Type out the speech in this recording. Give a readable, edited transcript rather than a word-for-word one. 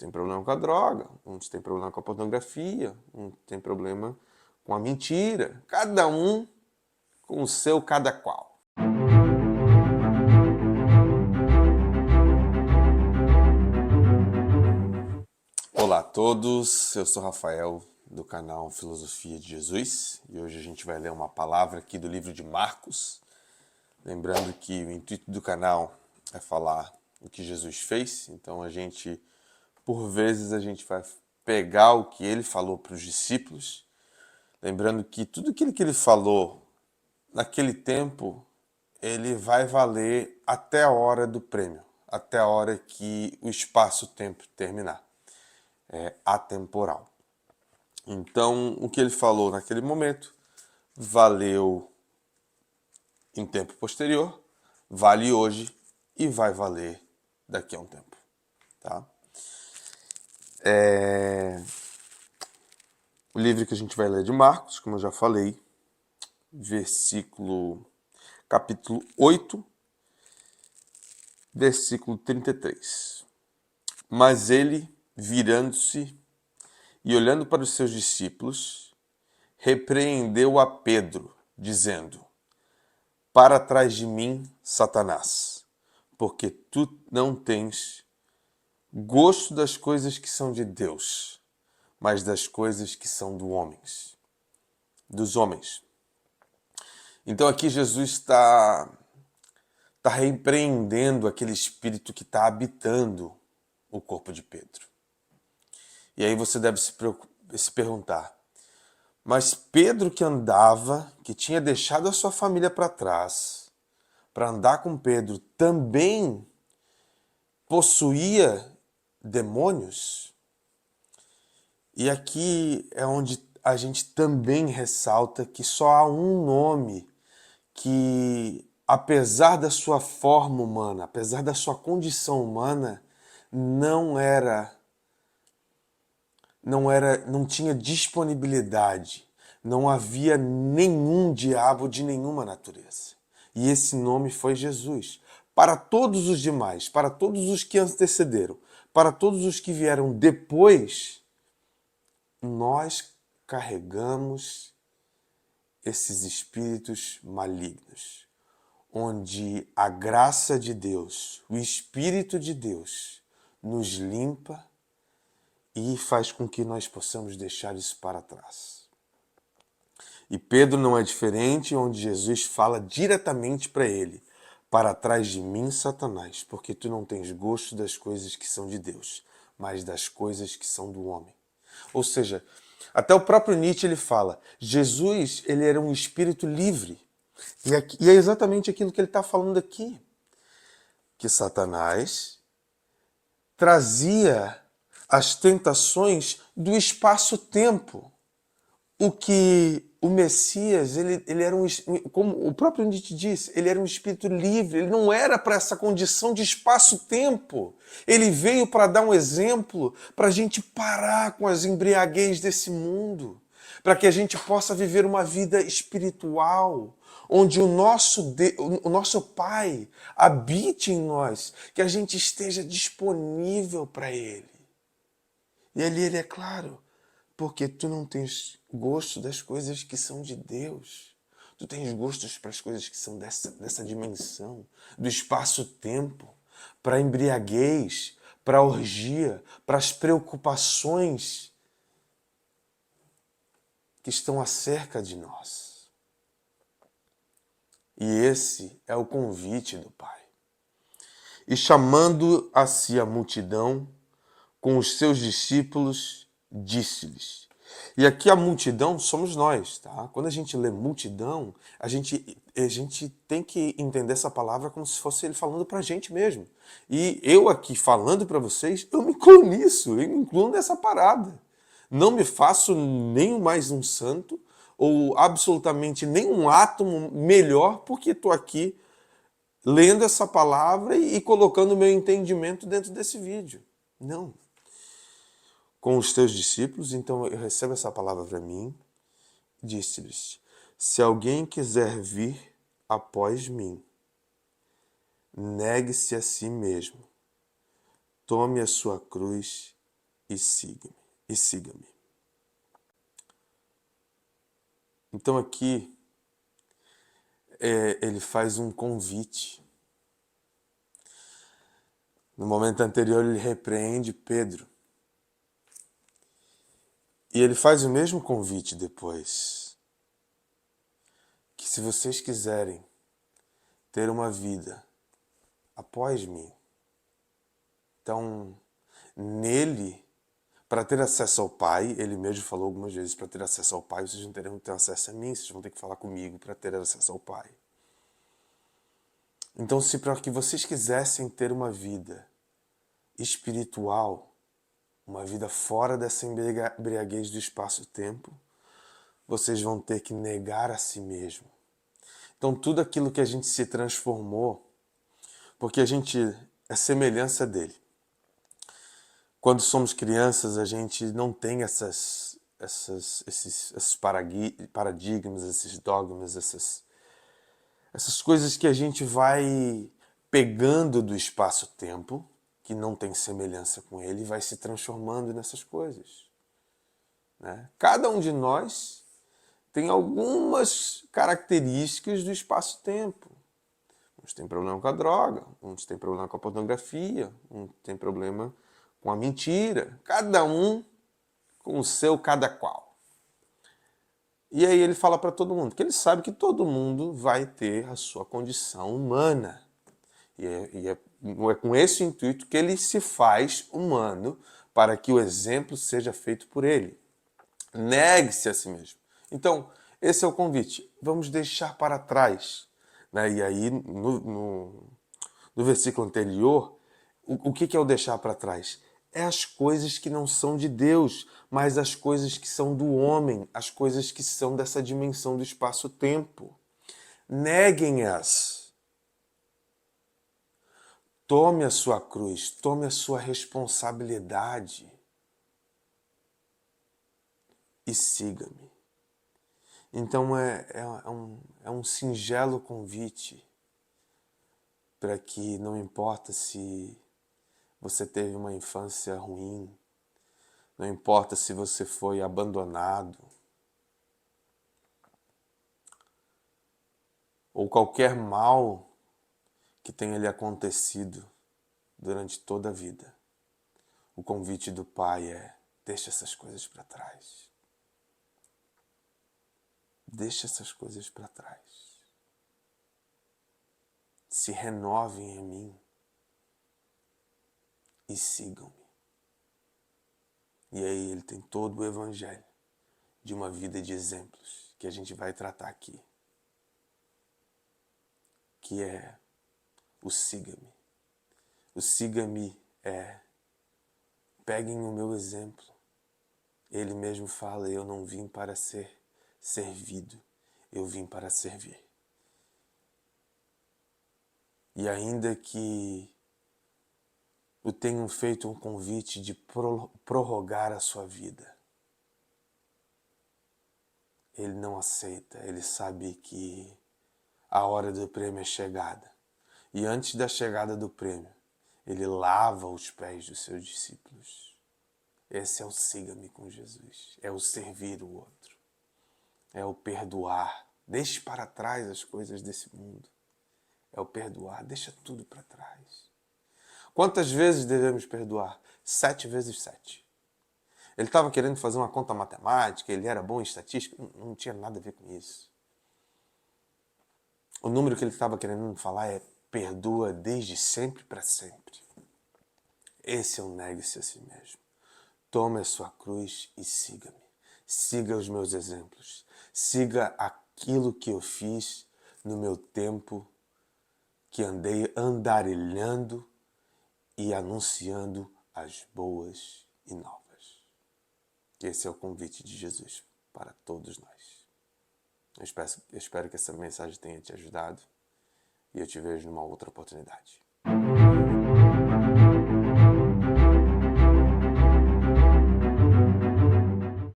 têm problema com a droga, uns têm problema com a pornografia, uns têm problema com a mentira. Cada um com o seu cada qual. Olá a todos, eu sou Rafael do canal Filosofia de Jesus e hoje a gente vai ler uma palavra aqui do livro de Marcos. Lembrando que o intuito do canal é falar o que Jesus fez, então por vezes a gente vai pegar o que ele falou para os discípulos, lembrando que tudo aquilo que ele falou naquele tempo, ele vai valer até a hora do prêmio, até a hora que o espaço-tempo terminar. É atemporal. Então, o que ele falou naquele momento valeu em tempo posterior, vale hoje e vai valer daqui a um tempo. Tá? O livro que a gente vai ler é de Marcos, como eu já falei, capítulo 8, versículo 33. Mas ele, virando-se e olhando para os seus discípulos, repreendeu a Pedro, dizendo: Para trás de mim, Satanás, porque tu não tens gosto das coisas que são de Deus, mas das coisas que são dos homens. Então aqui Jesus está repreendendo aquele espírito que está habitando o corpo de Pedro. E aí você deve se perguntar, mas Pedro que tinha deixado a sua família para trás, para andar com Pedro, também possuía demônios? E aqui é onde a gente também ressalta que só há um nome que, apesar da sua forma humana, apesar da sua condição humana, não tinha disponibilidade, não havia nenhum diabo de nenhuma natureza. E esse nome foi Jesus. Para todos os demais, para todos os que antecederam, para todos os que vieram depois, nós carregamos esses espíritos malignos, onde a graça de Deus, o Espírito de Deus, nos limpa e faz com que nós possamos deixar isso para trás. E Pedro não é diferente, onde Jesus fala diretamente para ele: Para trás de mim, Satanás, porque tu não tens gosto das coisas que são de Deus, mas das coisas que são do homem. Ou seja, até o próprio Nietzsche ele fala, Jesus ele era um espírito livre. E é exatamente aquilo que ele está falando aqui. Que Satanás trazia as tentações do espaço-tempo. O que o Messias, ele era como o próprio Nietzsche disse, ele era um espírito livre, ele não era para essa condição de espaço-tempo. Ele veio para dar um exemplo, para a gente parar com as embriaguez desse mundo, para que a gente possa viver uma vida espiritual, onde o nosso Pai habite em nós, que a gente esteja disponível para Ele. E ali ele é claro, porque tu não tens gosto das coisas que são de Deus. Tu tens gostos para as coisas que são dessa dimensão, do espaço-tempo, para a embriaguez, para a orgia, para as preocupações que estão acerca de nós. E esse é o convite do Pai. E chamando a si a multidão, com os seus discípulos, disse-lhes. E aqui a multidão somos nós, tá? Quando a gente lê multidão, a gente tem que entender essa palavra como se fosse ele falando pra gente mesmo. E eu aqui falando para vocês, eu me incluo nisso, eu me incluo nessa parada. Não me faço nem mais um santo, ou absolutamente nenhum átomo melhor, porque estou aqui lendo essa palavra e colocando o meu entendimento dentro desse vídeo. Não. Com os teus discípulos, então eu recebo essa palavra para mim, disse-lhes: se alguém quiser vir após mim, negue-se a si mesmo, tome a sua cruz e siga-me, e siga-me. Então aqui ele faz um convite. No momento anterior ele repreende Pedro. E ele faz o mesmo convite depois. Que se vocês quiserem ter uma vida após mim, então nele, para ter acesso ao Pai, ele mesmo falou algumas vezes, para ter acesso ao Pai, vocês não terão que ter acesso a mim, vocês vão ter que falar comigo para ter acesso ao Pai. Então, se para que vocês quisessem ter uma vida espiritual, uma vida fora dessa embriaguez do espaço-tempo, vocês vão ter que negar a si mesmo. Então, tudo aquilo que a gente se transformou, porque a gente é semelhança dele. Quando somos crianças, a gente não tem esses paradigmas, esses dogmas, essas coisas que a gente vai pegando do espaço-tempo, que não tem semelhança com ele, e vai se transformando nessas coisas. Né? Cada um de nós tem algumas características do espaço-tempo. Uns têm problema com a droga, uns têm problema com a pornografia, uns têm problema com a mentira. Cada um com o seu cada qual. E aí ele fala para todo mundo, que ele sabe que todo mundo vai ter a sua condição humana. E é com esse intuito que ele se faz humano, para que o exemplo seja feito por ele. Negue-se a si mesmo. Então, esse é o convite. Vamos deixar para trás. Né? E aí, no versículo anterior, o que é o deixar para trás? É as coisas que não são de Deus, mas as coisas que são do homem, as coisas que são dessa dimensão do espaço-tempo. Neguem-as. Tome a sua cruz, tome a sua responsabilidade e siga-me. Então é um singelo convite para que não importa se você teve uma infância ruim, não importa se você foi abandonado, ou qualquer mal que tenha lhe acontecido durante toda a vida. O convite do Pai é: deixa essas coisas para trás. Deixa essas coisas para trás. Se renovem em mim e sigam-me. E aí ele tem todo o evangelho de uma vida de exemplos que a gente vai tratar aqui, que é o siga-me. O siga-me é: peguem o meu exemplo. Ele mesmo fala: eu não vim para ser servido, eu vim para servir. E ainda que eu tenha feito um convite de prorrogar a sua vida, ele não aceita. Ele sabe que a hora do prêmio é chegada. E antes da chegada do prêmio, ele lava os pés dos seus discípulos. Esse é o siga-me com Jesus. É o servir o outro. É o perdoar. Deixe para trás as coisas desse mundo. É o perdoar. Deixa tudo para trás. Quantas vezes devemos perdoar? 7 vezes 7. Ele estava querendo fazer uma conta matemática, ele era bom em estatística, não tinha nada a ver com isso. O número que ele estava querendo falar é: perdoa desde sempre para sempre. Esse é o negue-se a si mesmo. Tome a sua cruz e siga-me. Siga os meus exemplos. Siga aquilo que eu fiz no meu tempo que andei andarilhando e anunciando as boas e novas. Esse é o convite de Jesus para todos nós. Eu espero que essa mensagem tenha te ajudado e eu te vejo numa outra oportunidade.